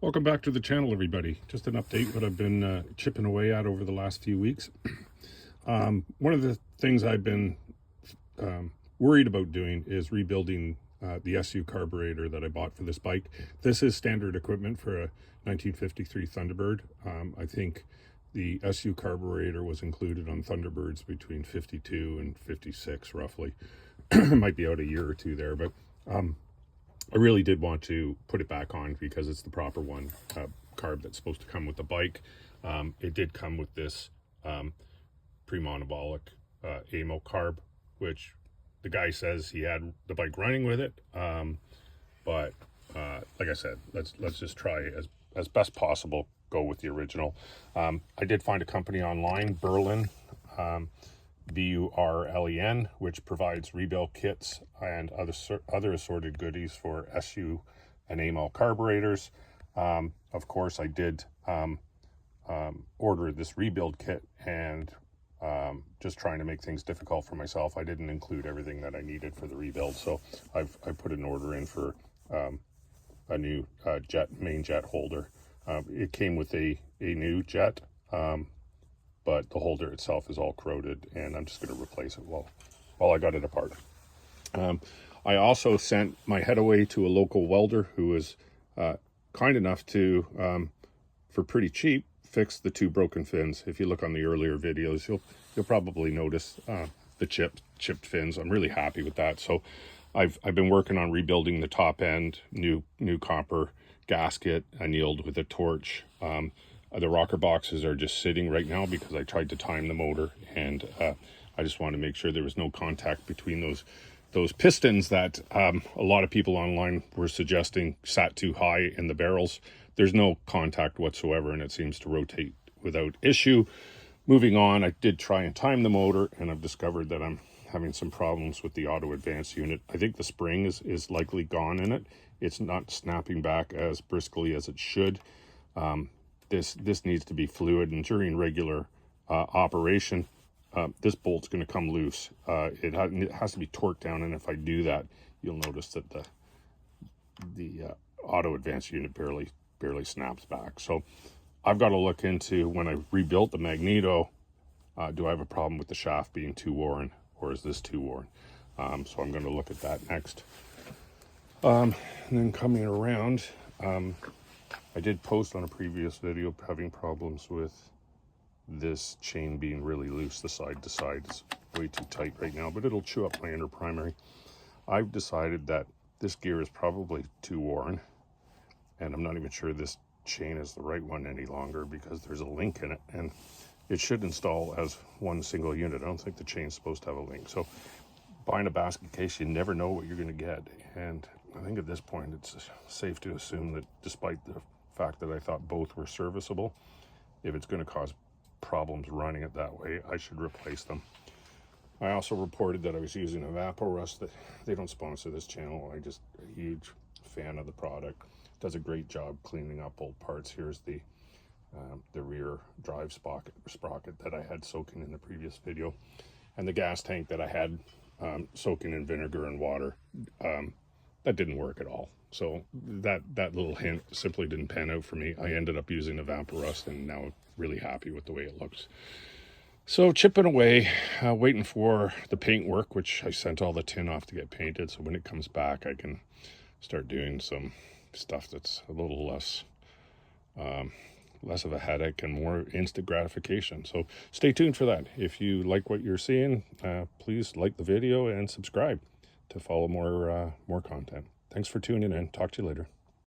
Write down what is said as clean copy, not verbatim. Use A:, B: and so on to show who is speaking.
A: Welcome back to the channel, everybody. Just an update what I've been chipping away at over the last few weeks. One of the things I've been worried about doing is rebuilding the SU carburetor that I bought for this bike. This is standard equipment for a 1953 Thunderbird. I think the SU carburetor was included on Thunderbirds between 52 and 56 roughly. Might be out a year or two there, but I really did want to put it back on because it's the proper one, carb that's supposed to come with the bike. It did come with this pre-monobolic AMO carb, which the guy says he had the bike running with it. But like I said, let's just try as best possible, go with the original. I did find a company online, Berlin, BURLEN, which provides rebuild kits and other assorted goodies for SU and AML carburetors. Of course, I did order this rebuild kit, and just trying to make things difficult for myself, I didn't include everything that I needed for the rebuild. So I put an order in for a new main jet holder. It came with a new jet, but the holder itself is all corroded, and I'm just going to replace it while I got it apart. I also sent my head away to a local welder who was kind enough to, for pretty cheap, fix the two broken fins. If you look on the earlier videos, you'll probably notice the chipped fins. I'm really happy with that. So I've been working on rebuilding the top end, new copper gasket, annealed with a torch. The rocker boxes are just sitting right now because I tried to time the motor, and I just wanted to make sure there was no contact between those pistons that a lot of people online were suggesting sat too high in the barrels. There's no contact whatsoever, and it seems to rotate without issue. Moving on, I did try and time the motor, and I've discovered that I'm having some problems with the auto advance unit. I think the spring is likely gone in it. It's not snapping back as briskly as it should. This needs to be fluid, and during regular operation, this bolt's going to come loose. It has to be torqued down, and if I do that, you'll notice that the auto advance unit barely snaps back. So I've got to look into, when I rebuilt the magneto, do I have a problem with the shaft being too worn, or is this too worn? So I'm going to look at that next. And then coming around, I did post on a previous video having problems with this chain being really loose. The side to side is way too tight right now, but it'll chew up my inner primary. I've decided that this gear is probably too worn, and I'm not even sure this chain is the right one any longer because there's a link in it, and it should install as one single unit. I don't think the chain's supposed to have a link. So buying a basket case, you never know what you're going to get, and I think at this point it's safe to assume that despite the fact that I thought both were serviceable, if it's going to cause problems running it that way, I should replace them. I also reported that I was using Evaporust. That they don't sponsor this channel. I'm just a huge fan of the product. It does a great job cleaning up old parts. Here's the rear drive sprocket that I had soaking in the previous video, and the gas tank that I had soaking in vinegar and water. That didn't work at all. So that little hint simply didn't pan out for me. I ended up using Evaporust, and now I'm really happy with the way it looks. So chipping away, waiting for the paint work, which I sent all the tin off to get painted. So when it comes back, I can start doing some stuff that's a little less of a headache and more instant gratification. So stay tuned for that. If you like what you're seeing, please like the video and subscribe to follow more content. Thanks for tuning in. Talk to you later.